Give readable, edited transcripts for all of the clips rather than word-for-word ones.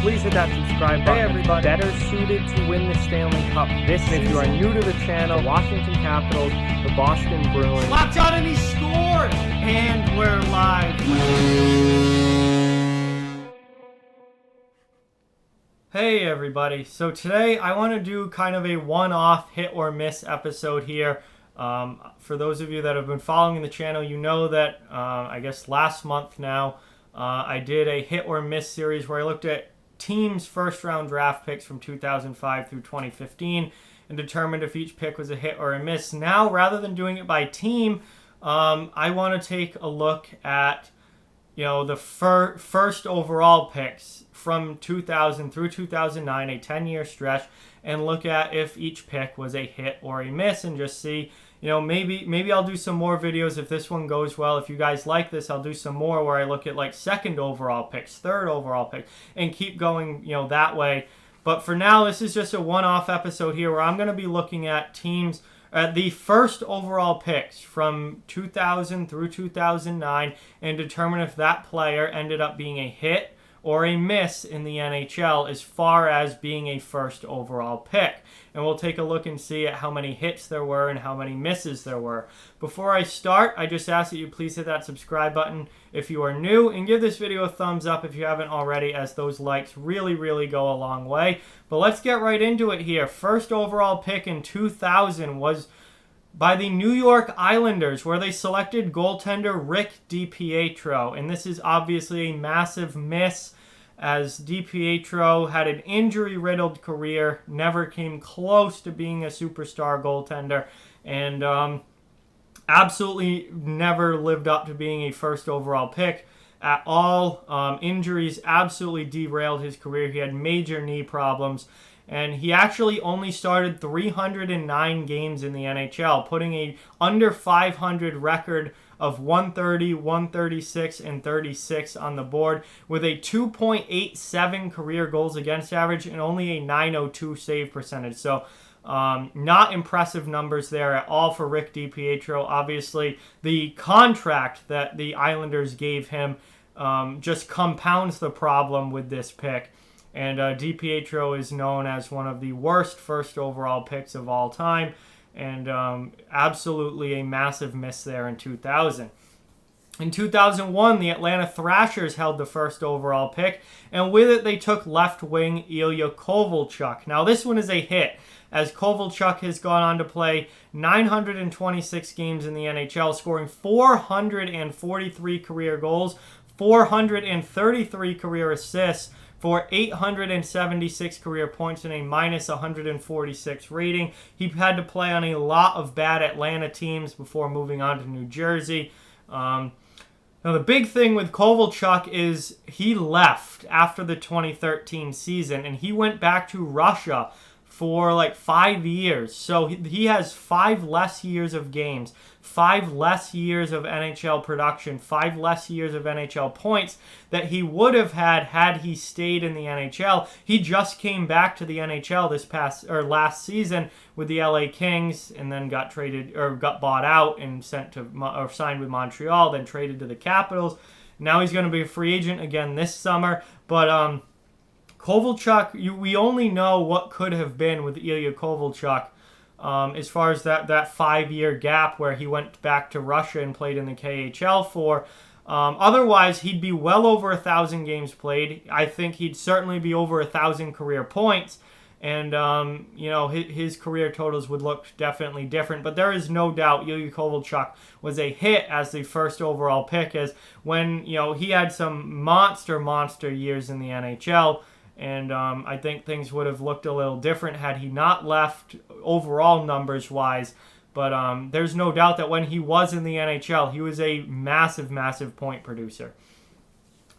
please hit that subscribe button. Hey everybody, better suited to win the Stanley Cup this season. If you are new to the channel, Washington Capitals, the Boston Bruins. Locked on and he scored! And we're live. Hey everybody, so today I want to do kind of a one-off hit or miss episode here. For those of you that have been following the channel, you know that I guess last month now I did a hit or miss series where I looked at teams' first round draft picks from 2005 through 2015 and determined if each pick was a hit or a miss. Now, rather than doing it by team, I want to take a look at the first overall picks from 2000 through 2009, a 10-year stretch, and look at if each pick was a hit or a miss and just see, maybe I'll do some more videos if this one goes well. If you guys like this, I'll do some more where I look at like second overall picks, third overall picks, and keep going, that way. But for now, this is just a one-off episode here where I'm going to be looking at teams, the first overall picks from 2000 through 2009 and determine if that player ended up being a hit or a miss in the NHL as far as being a first overall pick. And we'll take a look and see at how many hits there were and how many misses there were. Before I start, I just ask that you please hit that subscribe button if you are new, and give this video a thumbs up if you haven't already, as those likes really go a long way. But let's get right into it here. First overall pick in 2000 was by the New York Islanders, where they selected goaltender Rick Dipietro. And this is obviously a massive miss, as Dipietro had an injury-riddled career, never came close to being a superstar goaltender, and absolutely never lived up to being a first overall pick at all. Injuries absolutely derailed his career. He had major knee problems, and he actually only started 309 games in the NHL, putting a under 500 record of 130, 136, and 36 on the board, with a 2.87 career goals against average and only a 902 save percentage. So not impressive numbers there at all for Rick Dipietro. Obviously, the contract that the Islanders gave him just compounds the problem with this pick. And Dipietro is known as one of the worst first overall picks of all time. And absolutely a massive miss there in 2000. In 2001, the Atlanta Thrashers held the first overall pick, and with it they took left wing Ilya Kovalchuk. Now this one is a hit, as Kovalchuk has gone on to play 926 games in the NHL, scoring 443 career goals, 433 career assists, for 876 career points and a minus 146 rating. He had to play on a lot of bad Atlanta teams before moving on to New Jersey. Now, the big thing with Kovalchuk is he left after the 2013 season, and he went back to Russia for like 5 years. So he has 5 less years of games, 5 less years of NHL production, 5 less years of NHL points that he would have had he stayed in the NHL. He just came back to the NHL last season with the LA Kings, and then got bought out and signed with Montreal, then traded to the Capitals. Now he's going to be a free agent again this summer, but Kovalchuk, we only know what could have been with Ilya Kovalchuk as far as that 5-year gap where he went back to Russia and played in the KHL for. Otherwise, he'd be well over 1,000 games played. I think he'd certainly be over 1,000 career points. And, his career totals would look definitely different. But there is no doubt Ilya Kovalchuk was a hit as the first overall pick, as when, he had some monster years in the NHL. And I think things would have looked a little different had he not left overall numbers-wise. But there's no doubt that when he was in the NHL, he was a massive point producer.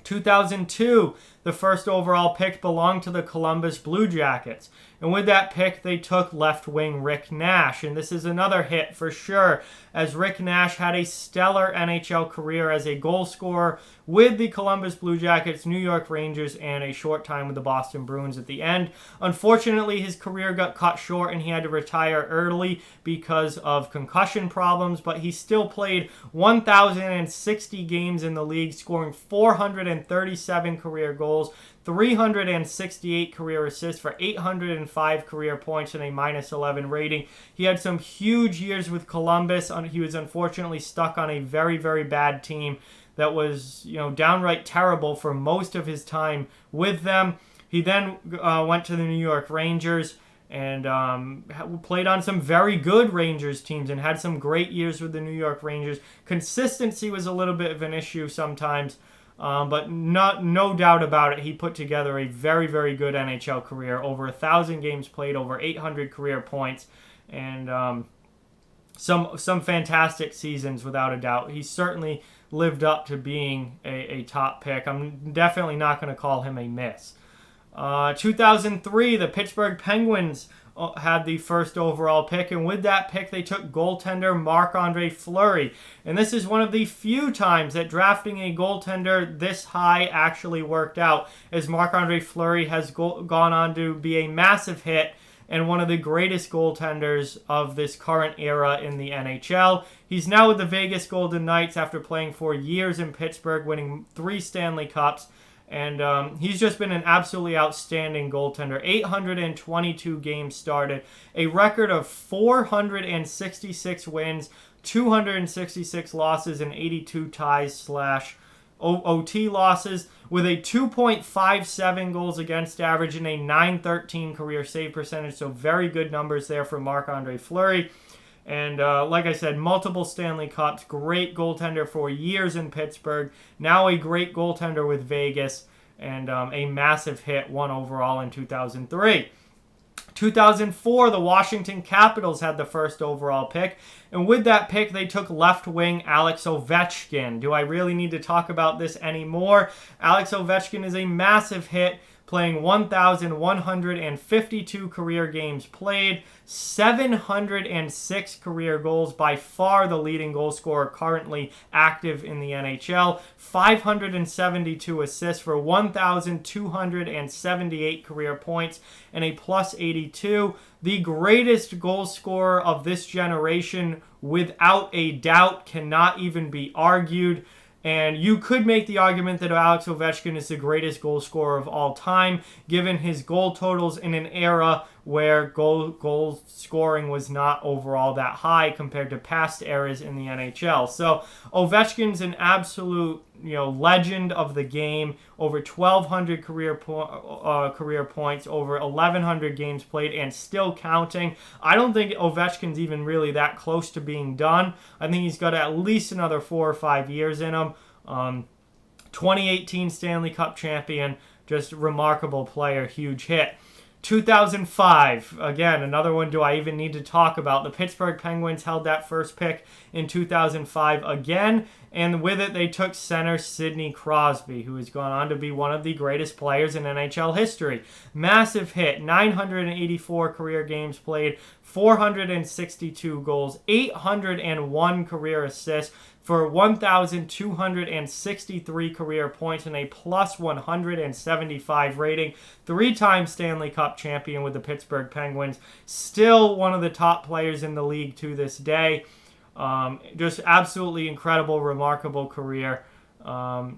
2002, the first overall pick belonged to the Columbus Blue Jackets. And with that pick, they took left wing Rick Nash. And this is another hit for sure, as Rick Nash had a stellar NHL career as a goal scorer with the Columbus Blue Jackets, New York Rangers, and a short time with the Boston Bruins at the end. Unfortunately, his career got cut short and he had to retire early because of concussion problems, but he still played 1,060 games in the league, scoring 437 career goals, 368 career assists for 805 career points and a -11 rating. He had some huge years with Columbus. He was unfortunately stuck on a very, very bad team that was, downright terrible for most of his time with them. He then went to the New York Rangers and played on some very good Rangers teams and had some great years with the New York Rangers. Consistency was a little bit of an issue sometimes, but no doubt about it, he put together a very, very good NHL career. Over 1,000 games played, over 800 career points, and some fantastic seasons without a doubt. He certainly lived up to being a top pick. I'm definitely not going to call him a miss. 2003, the Pittsburgh Penguins had the first overall pick, and with that pick, they took goaltender Marc-Andre Fleury. And this is one of the few times that drafting a goaltender this high actually worked out, as Marc-Andre Fleury has gone on to be a massive hit and one of the greatest goaltenders of this current era in the NHL. He's now with the Vegas Golden Knights after playing for years in Pittsburgh, winning 3 Stanley Cups. And he's just been an absolutely outstanding goaltender. 822 games started, a record of 466 wins, 266 losses, and 82 ties / OT losses, with a 2.57 goals against average and a .913 career save percentage. So very good numbers there for Marc-Andre Fleury. And like I said, multiple Stanley Cups, great goaltender for years in Pittsburgh, now a great goaltender with Vegas, and a massive hit, 1 overall in 2003. 2004, the Washington Capitals had the first overall pick, and with that pick, they took left wing Alex Ovechkin. Do I really need to talk about this anymore? Alex Ovechkin is a massive hit, playing 1,152 career games played, 706 career goals, by far the leading goal scorer currently active in the NHL, 572 assists for 1,278 career points, and a +82. The greatest goal scorer of this generation, without a doubt, cannot even be argued. And you could make the argument that Alex Ovechkin is the greatest goal scorer of all time, given his goal totals in an era where goal scoring was not overall that high compared to past eras in the NHL. So Ovechkin's an absolute legend of the game. Over 1,200 career points, over 1,100 games played, and still counting. I don't think Ovechkin's even really that close to being done. I think he's got at least another 4 or 5 years in him. 2018 Stanley Cup champion, just remarkable player, huge hit. 2005, again, another one do I even need to talk about. The Pittsburgh Penguins held that first pick in 2005 again, and with it they took center Sidney Crosby, who has gone on to be one of the greatest players in NHL history. Massive hit, 984 career games played, 462 goals, 801 career assists, for 1,263 career points and a +175 rating. 3-time Stanley Cup champion with the Pittsburgh Penguins. Still one of the top players in the league to this day. Just absolutely incredible, remarkable career. I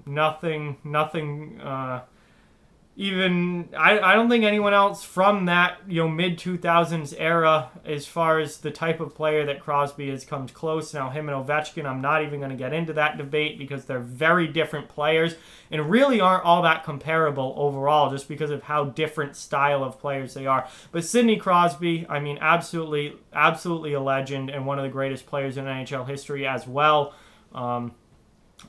don't think anyone else from that mid-2000s era, as far as the type of player that Crosby is, comes close. Now him and Ovechkin, I'm not even going to get into that debate because they're very different players and really aren't all that comparable overall, just because of how different style of players they are. But Sidney Crosby, I mean, absolutely a legend and one of the greatest players in NHL history as well.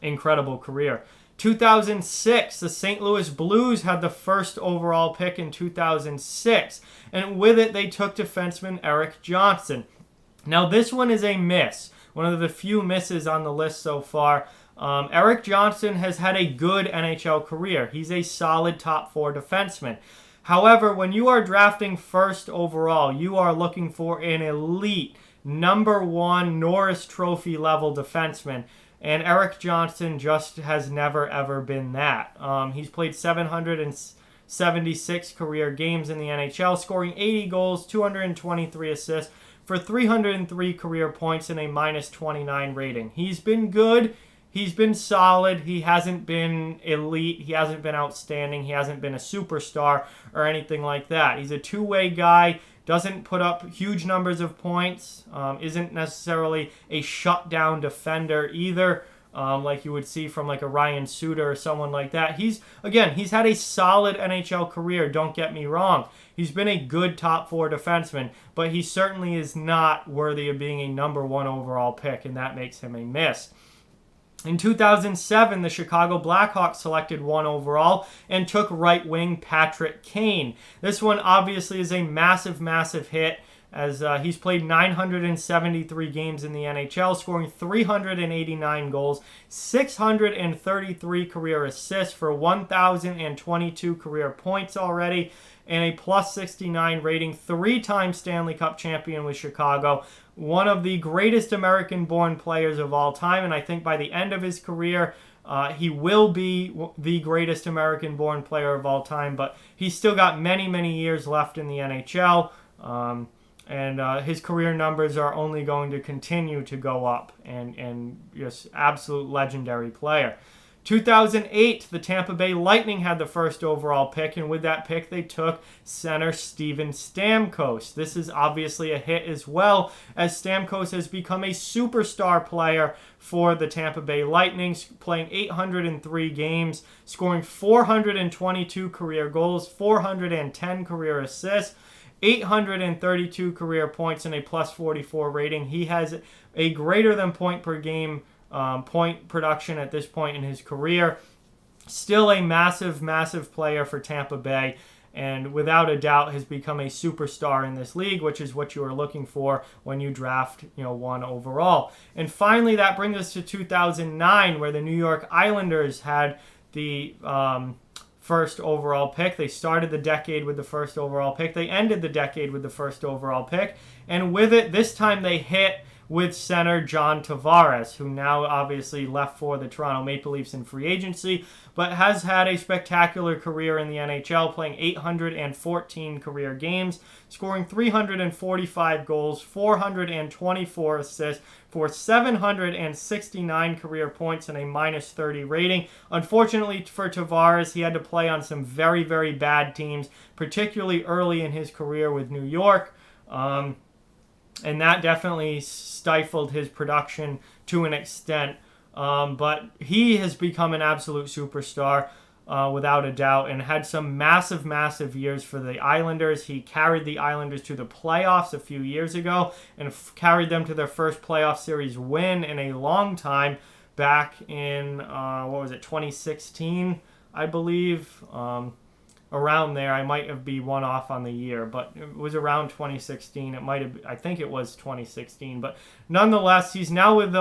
Incredible career. 2006, the St. Louis Blues had the first overall pick in 2006, and with it they took defenseman Erik Johnson. Now this one is a miss, one of the few misses on the list so far. Erik Johnson has had a good NHL career. He's a solid top 4 defenseman. However, when you are drafting first overall, you are looking for an elite #1 Norris Trophy level defenseman. And Erik Johnson just has never, ever been that. He's played 776 career games in the NHL, scoring 80 goals, 223 assists for 303 career points and a -29 rating. He's been good. he's been solid. He hasn't been elite. He hasn't been outstanding. He hasn't been a superstar or anything like that. He's a two-way guy. Doesn't put up huge numbers of points. Isn't necessarily a shutdown defender either. Like you would see from like a Ryan Suter or someone like that. He's had a solid NHL career, don't get me wrong. He's been a good top 4 defenseman, but he certainly is not worthy of being a number 1 overall pick, and that makes him a miss. In 2007, the Chicago Blackhawks selected 1 overall and took right wing Patrick Kane. This one obviously is a massive, massive hit, as he's played 973 games in the NHL, scoring 389 goals, 633 career assists for 1,022 career points already, and a plus 69 rating, 3-time Stanley Cup champion with Chicago. One of the greatest American-born players of all time, and I think by the end of his career, he will be the greatest American-born player of all time, but he's still got many, many years left in the NHL. And his career numbers are only going to continue to go up, and just absolute legendary player. 2008, the Tampa Bay Lightning had the 1st overall pick, and with that pick, they took center Steven Stamkos. This is obviously a hit as well, as Stamkos has become a superstar player for the Tampa Bay Lightning, playing 803 games, scoring 422 career goals, 410 career assists, 832 career points, and a plus 44 rating. He has a greater than point per game point production at this point in his career. Still a massive, massive player for Tampa Bay, and without a doubt has become a superstar in this league, which is what you are looking for when you draft 1 overall. And finally, that brings us to 2009, where the New York Islanders had the 1st overall pick. They started the decade with the 1st overall pick. They ended the decade with the 1st overall pick. And with it, this time they hit with center John Tavares, who now obviously left for the Toronto Maple Leafs in free agency, but has had a spectacular career in the NHL, playing 814 career games, scoring 345 goals, 424 assists, for 769 career points and a minus 30 rating. Unfortunately for Tavares, he had to play on some very, very bad teams, particularly early in his career with New York. And that definitely stifled his production to an extent. But he has become an absolute superstar without a doubt, and had some massive, massive years for the Islanders. He carried the Islanders to the playoffs a few years ago and carried them to their first playoff series win in a long time back in, 2016, I believe. Around there. I might be one off on the year, but it was around 2016. I think it was 2016, but nonetheless, he's now with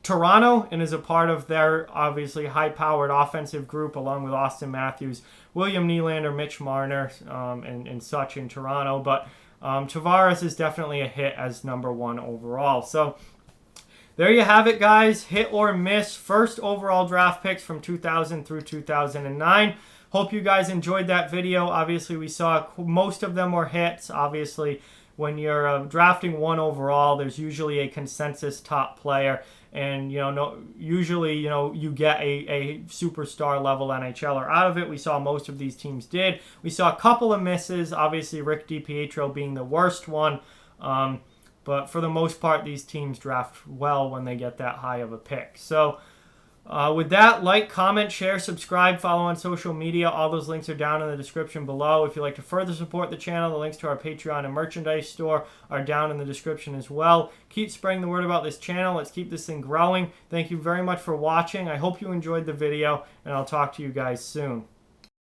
Toronto and is a part of their obviously high-powered offensive group, along with Austin Matthews, William Nylander, Mitch Marner, and such in Toronto. But Tavares is definitely a hit as number 1 overall. So there you have it, guys. Hit or miss 1st overall draft picks from 2000 through 2009. Hope you guys enjoyed that video. Obviously, we saw most of them were hits. Obviously, when you're drafting 1 overall, there's usually a consensus top player. And, usually, you get a superstar level NHLer out of it. We saw most of these teams did. We saw a couple of misses. Obviously, Rick Dipietro being the worst one. But for the most part, these teams draft well when they get that high of a pick. So with that, like, comment, share, subscribe, follow on social media. All those links are down in the description below. If you'd like to further support the channel, the links to our Patreon and merchandise store are down in the description as well. Keep spreading the word about this channel. Let's keep this thing growing. Thank you very much for watching. I hope you enjoyed the video, and I'll talk to you guys soon.